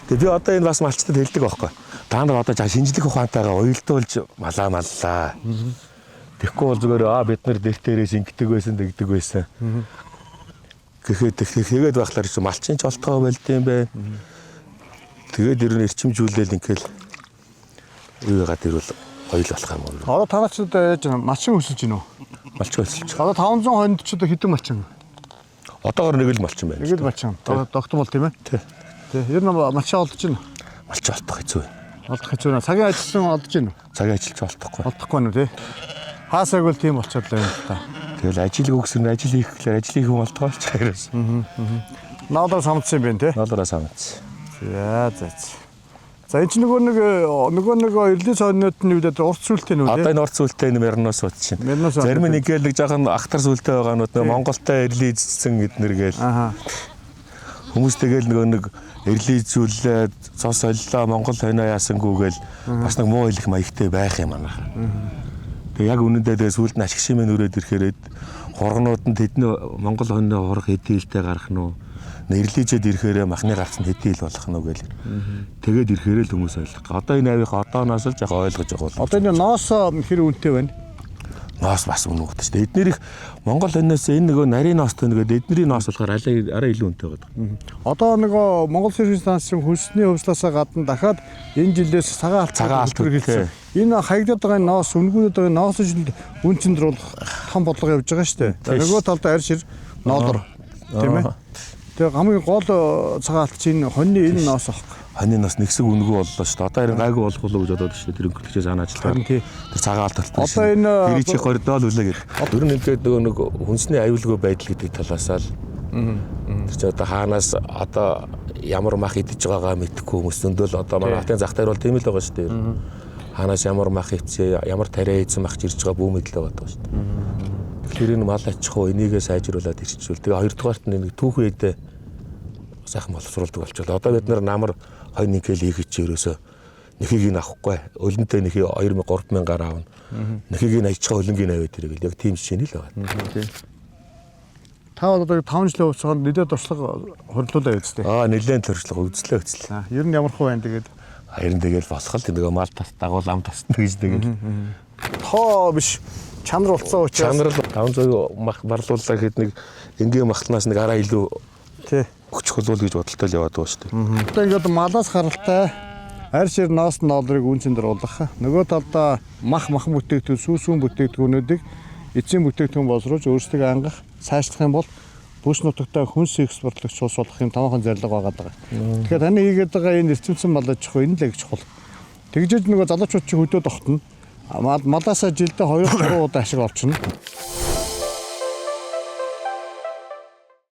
Тэгээ би одоо энэ бас малчтад хэлдэг байхгүй. Та нар одоо шинжлэх ухаантайгаа уялдуулж маллаа. Тэгэхгүй бол зүгээр бид нар дээрээс ингэдэг байсан, тэгдэг байсан. Тэгээд байхлаар чи малчин ч олтгоо болд юм бэ. Тэгээд ер нь эрчимжүүлэл ингээл үегаад ирвэл ойл болох юм уу? Одоо танайчд яаж малчин өсөж гинөө? Малчин өсөлж. Одоо 500 хонд ч одоо хэдэн малчин? Одоогор нэг л малчин байна. Нэг л малчин. Тогтмол тийм ээ? Тий. Ер нь малчин олдож байна. Малчин олдох хэцүү. Олдох хэцүү нэ. Цагийн ажилласан олдож байна уу? Цагийн ажилч олдохгүй. Олдохгүй нь тий. Хаасайг бол тийм болчиход байна л та. Тэгэл ажил өгсөн ажил хийх гэхээр ажлын хүн олдгооч хэрэгс. Наадаа самдсан юм байна тий. Наадаа самдсан. За энэ ч нөгөө нэг эрдэнэ цаанууд нь үдээд урт сүлтэй нүү тий. Одоо энэ урт сүлтэй юм Мернос ут чинь. Зарим нэг гээл нэг жоохон ахтар сүлтэй байгаанууд нөгөө Монголтой эрлийзсэн эднэр гээл. Хүмүүс тэгэл нэг эрлийзүүлээ цос оллоо Монгол хойноо яасангүйгээл бас нэг муу хэлэх маягтай байх юм аа. Тэгээ яг үнэндээ тэгээ сүлд нь ашиг шимэн өрөөд ирэхээр хургнууд нь тэдний Монгол хойноо хурах хэдийлтэй гарах нь нэрлийжэд ирэхээр махны гарц нь хэдийл болох нь үгээл. Тэгээд ирэхээр л хүмүүс ойлгох. Одоо энэ авийнхаа одооноос л яг ойлгож байгаа бол. Одоо энэ ноос хэр үнэтэй байна? Ноос бас үнэтэй шүү дээ. Эднэр их Монгол хойноос энэ нөгөө нарийн ноостой нэгэд эднэрийн ноос болохоор арай илүү үнэтэй байдаг. Одоо нөгөө Монгол Сэрвис станцын хөлсний хувьслаасаа гадна дахиад энэ жилээс цагаан алт хэлсэн. Энэ хаягдаад байгаа ноос үнгүүдэд байгаа ноос жилд үн цэндэр бол том бодлого явж байгаа шүү дээ. Нөгөө талд арь шир ноолор тийм ээ. Тэгээ хамгийн гол цагаан алт чинь хоньны энэ ноос ах. Хоньны ноос нэгсэг үнгүү боллоо шүү дээ. Одоо харин гайгүй болох болов гэж бодоод шүү дээ. Тэр өнгөлтчээс анаачлаа. Тэр цагаан алт талтай. Одоо энэ хэрэгжих хордоол үлээ гэдэг. Ер нь ингээд нөгөө хүнсний аюулгүй байдал гэдэг талаасаа л тэр чинь одоо хаанаас одоо ямар мах идэж байгаагаа мэдэхгүй хүмүүс зөндөл одоо манай хотын зах дээр бол тийм л байгаа шүү дээ. Хаанаас ямар мах ийцээ, ямар тариа ийцэн мах ирж байгаа бүү мэдл байгаа шүү дээ. Тэгэхээр энэ мал аж ахуй энийгээ сайжруулад ирчихвэл тэгээ хоёрдугаарт нэг түүхэн эдээ сайхан боловсруулдаг болчихлоо. Одоо бид нар намар хойны ингээл хийх чи ерөөсөө нэхийг нь авахгүй. Өлөнтэй нэхий 2000-3000-аар аавна. Нэхийг нь ажчихаа өлөнгийн аваад ирээ гэл яг тийм жишээ нь л байгаа. Тийм. Та одоо 5 жилийн хугацаанд нэлээд туршлага хоригдлуулаа үсттэй. Нэлээд туршлага үзлээ. Ер нь ямар хөө байна тэгээд? Харин тэгэл болох л нөгөө мал тас дагуул ам тасна гэж тэгэл. Тоо биш чанар болцсон учраас чанар 500 мах барлууллаа гэхэд нэг энгийн махтнаас нэг араа илүү тий хүч хөлвөл гэж бодолтой л яваад байгаа шүү дээ. Одоо ингээд малаас харалтай арь шир ноос ноолрыг үн цэндэр болгох. Нөгөө талдаа мах бүтээгдэхүүн сүүсүүн бүтээгдэхүүнүүдийг эцсийн бүтээгдэхүүн боловсруулж өөрсдөө ангах сайжлах юм бол бүс нутагтаа хүнс экспортлогч улс болох юм томоохон зорилго байгаа. Тэгэхээр таны хийгээд байгаа энэ эрчимсэн мал аж ахуй энэ л их чухал. Тэгжээж нөгөө залуучууд чи хөдөөд огтно. Малаасаа жилдээ 2-3 удаа ашиг олчихно.